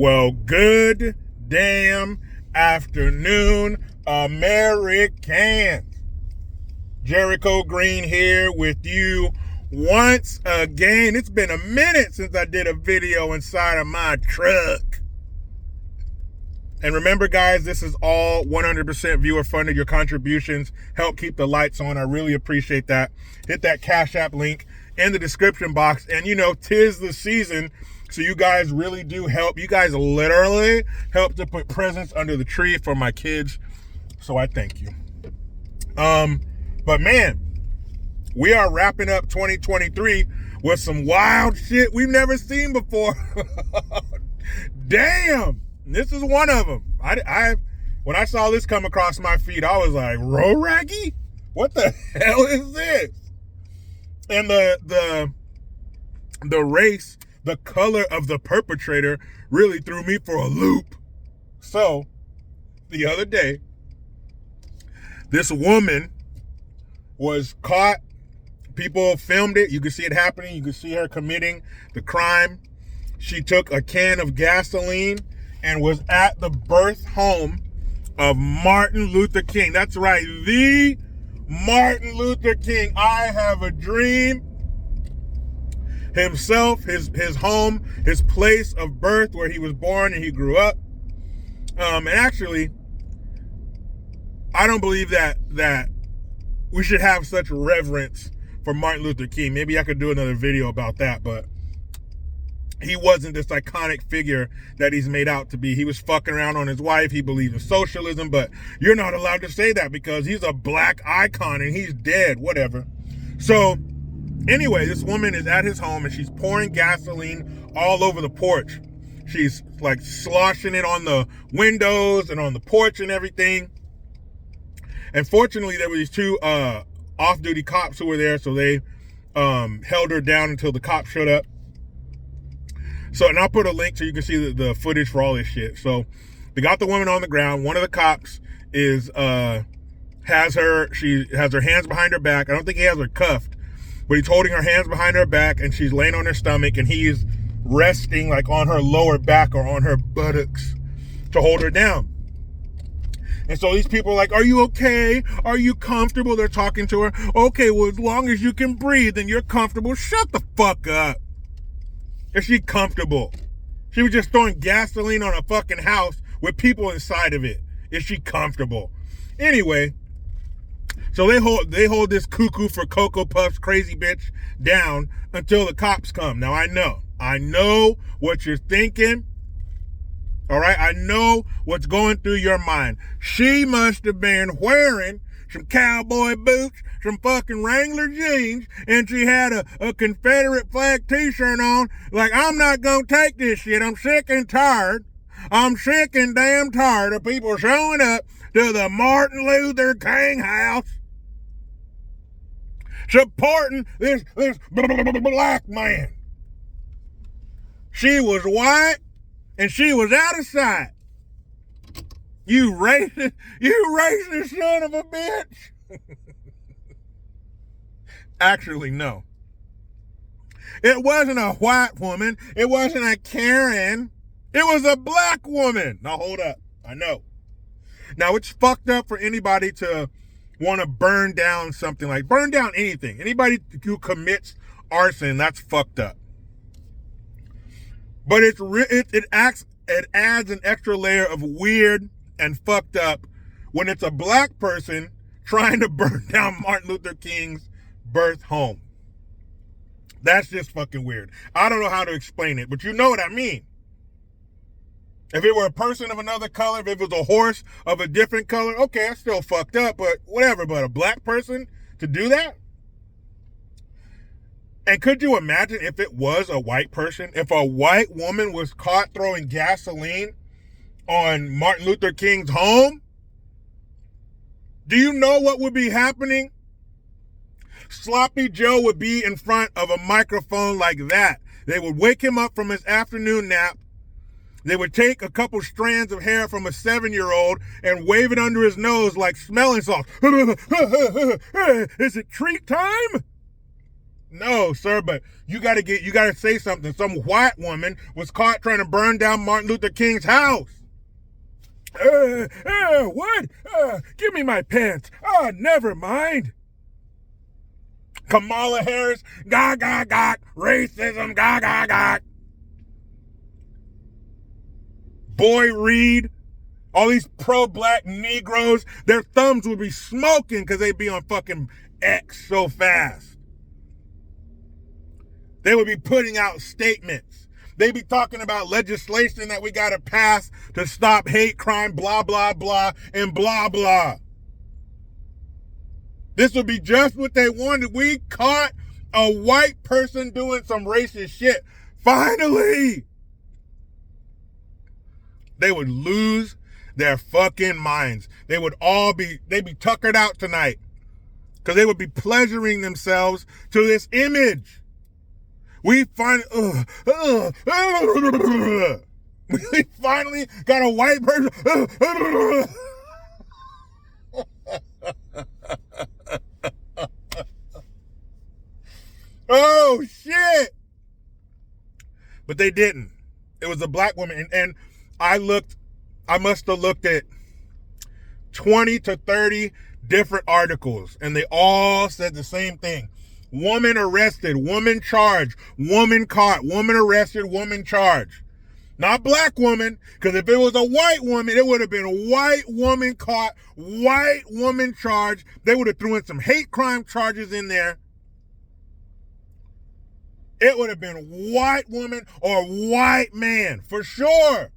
Well, good damn afternoon, Americans. Jericho Green here with you once again. It's been a minute since I did a video inside of my truck. And remember, guys, this is all 100% viewer funded. Your contributions help keep the lights on. I really appreciate that. Hit that Cash App link in the description box. And, you know, 'tis the season. So you guys really do help. You guys literally help to put presents under the tree for my kids. So I thank you. But man, we are wrapping up 2023 with some wild shit we've never seen before. Damn, this is one of them. When I saw this come across my feed, I was like, Roraggy? What the hell is this? And the race, the color of the perpetrator really threw me for a loop. So, the other day, this woman was caught. People filmed it. You could see it happening. You could see her committing the crime. She took a can of gasoline and was at the birth home of Martin Luther King. That's right, the Martin Luther King. I have a dream. Himself, his home, his place of birth where he was born and he grew up. And actually, I don't believe that we should have such reverence for Martin Luther King. Maybe I could do another video about that, but he wasn't this iconic figure that he's made out to be. He was fucking around on his wife. He believed in socialism, but you're not allowed to say that because he's a black icon and he's dead, whatever. So anyway, this woman is at his home and she's pouring gasoline all over the porch. She's like sloshing it on the windows and on the porch and everything. And fortunately, there were these two off-duty cops who were there, so they held her down until the cops showed up. So, and I'll put a link so you can see the footage for all this shit. So, they got the woman on the ground. One of the cops has her hands behind her back. I don't think he has her cuffed, but he's holding her hands behind her back, and she's laying on her stomach, and he's resting like on her lower back or on her buttocks to hold her down. And so these people are like, are you okay? Are you comfortable? They're talking to her. Okay, well, as long as you can breathe and you're comfortable, shut the fuck up. Is she comfortable? She was just throwing gasoline on a fucking house with people inside of it. Is she comfortable? Anyway, so they hold this cuckoo for Cocoa Puffs crazy bitch down until the cops come. Now I know what you're thinking. All right, I know what's going through your mind. She must have been wearing some cowboy boots, some fucking Wrangler jeans, and she had a Confederate flag t-shirt on. Like, I'm not gonna take this shit. I'm sick and tired. I'm sick and damn tired of people showing up to the Martin Luther King house supporting this black man. She was white and she was out of sight. You racist son of a bitch. Actually, no. It wasn't a white woman. It wasn't a Karen. It was a black woman. Now, hold up. I know. Now, it's fucked up for anybody to want to burn down something, like burn down anything. Anybody who commits arson, that's fucked up. But it adds an extra layer of weird and fucked up when it's a black person trying to burn down Martin Luther King's birth home. That's just fucking weird. I don't know how to explain it, but you know what I mean. If it were a person of another color, if it was a horse of a different color, okay, that's still fucked up, but whatever. But a black person to do that? And could you imagine if it was a white person? If a white woman was caught throwing gasoline on Martin Luther King's home? Do you know what would be happening? Sloppy Joe would be in front of a microphone like that. They would wake him up from his afternoon nap. They would take a couple strands of hair from a 7-year-old and wave it under his nose like smelling salts. Is it treat time? No, sir, but you gotta say something. Some white woman was caught trying to burn down Martin Luther King's house. What? Give me my pants. Never mind. Kamala Harris, racism, Boy Reed, all these pro-black Negroes, their thumbs would be smoking because they'd be on fucking X so fast. They would be putting out statements. They'd be talking about legislation that we got to pass to stop hate crime, blah, blah, blah, and blah, blah. This would be just what they wanted. We caught a white person doing some racist shit. Finally! They would lose their fucking minds. They'd be tuckered out tonight because they would be pleasuring themselves to this image. We finally got a white person. Oh shit! But they didn't. It was a black woman, and I must have looked at 20 to 30 different articles, and they all said the same thing. Woman arrested, woman charged, woman caught, woman arrested, woman charged. Not black woman, because if it was a white woman, it would have been white woman caught, white woman charged. They would have thrown in some hate crime charges in there. It would have been white woman or white man, for sure.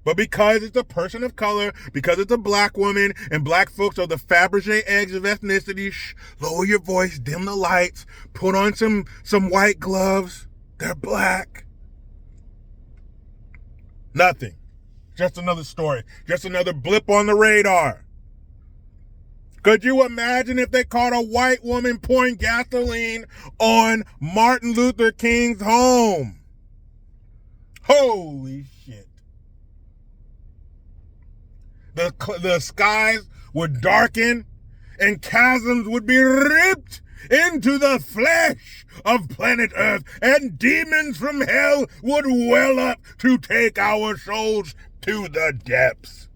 But because it's a person of color, because it's a black woman, and black folks are the Fabergé eggs of ethnicity, lower your voice, dim the lights, put on some white gloves. They're black. Nothing. Just another story. Just another blip on the radar. Could you imagine if they caught a white woman pouring gasoline on Martin Luther King's home? Holy shit. The skies would darken and chasms would be ripped into the flesh of planet Earth, and demons from hell would well up to take our souls to the depths.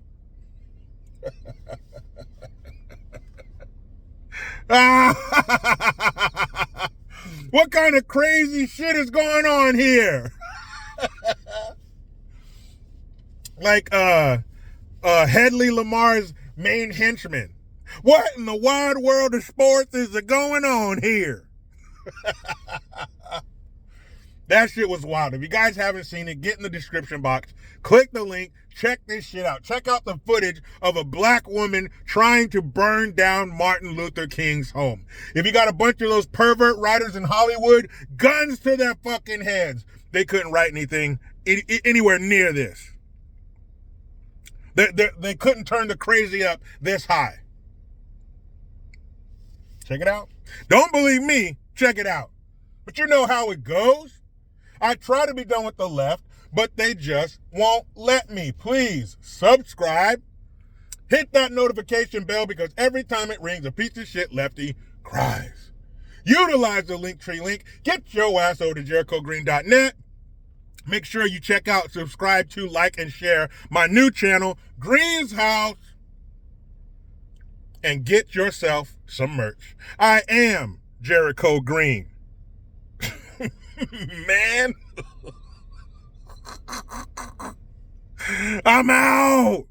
What kind of crazy shit is going on here? Like Headley Lamar's main henchman. What in the wide world of sports is going on here? That shit was wild. If you guys haven't seen it, get in the description box, click the link, check this shit out. Check out the footage of a black woman trying to burn down Martin Luther King's home. If you got a bunch of those pervert writers in Hollywood, guns to their fucking heads. They couldn't write anything anywhere near this. They couldn't turn the crazy up this high. Check it out. Don't believe me, check it out. But you know how it goes. I try to be done with the left, but they just won't let me. Please subscribe. Hit that notification bell, because every time it rings, a piece of shit lefty cries. Utilize the Linktree link. Get your ass over to JerichoGreen.net. Make sure you check out, subscribe to, like, and share my new channel, Green's House, and get yourself some merch. I am Jericho Green. Man. I'm out.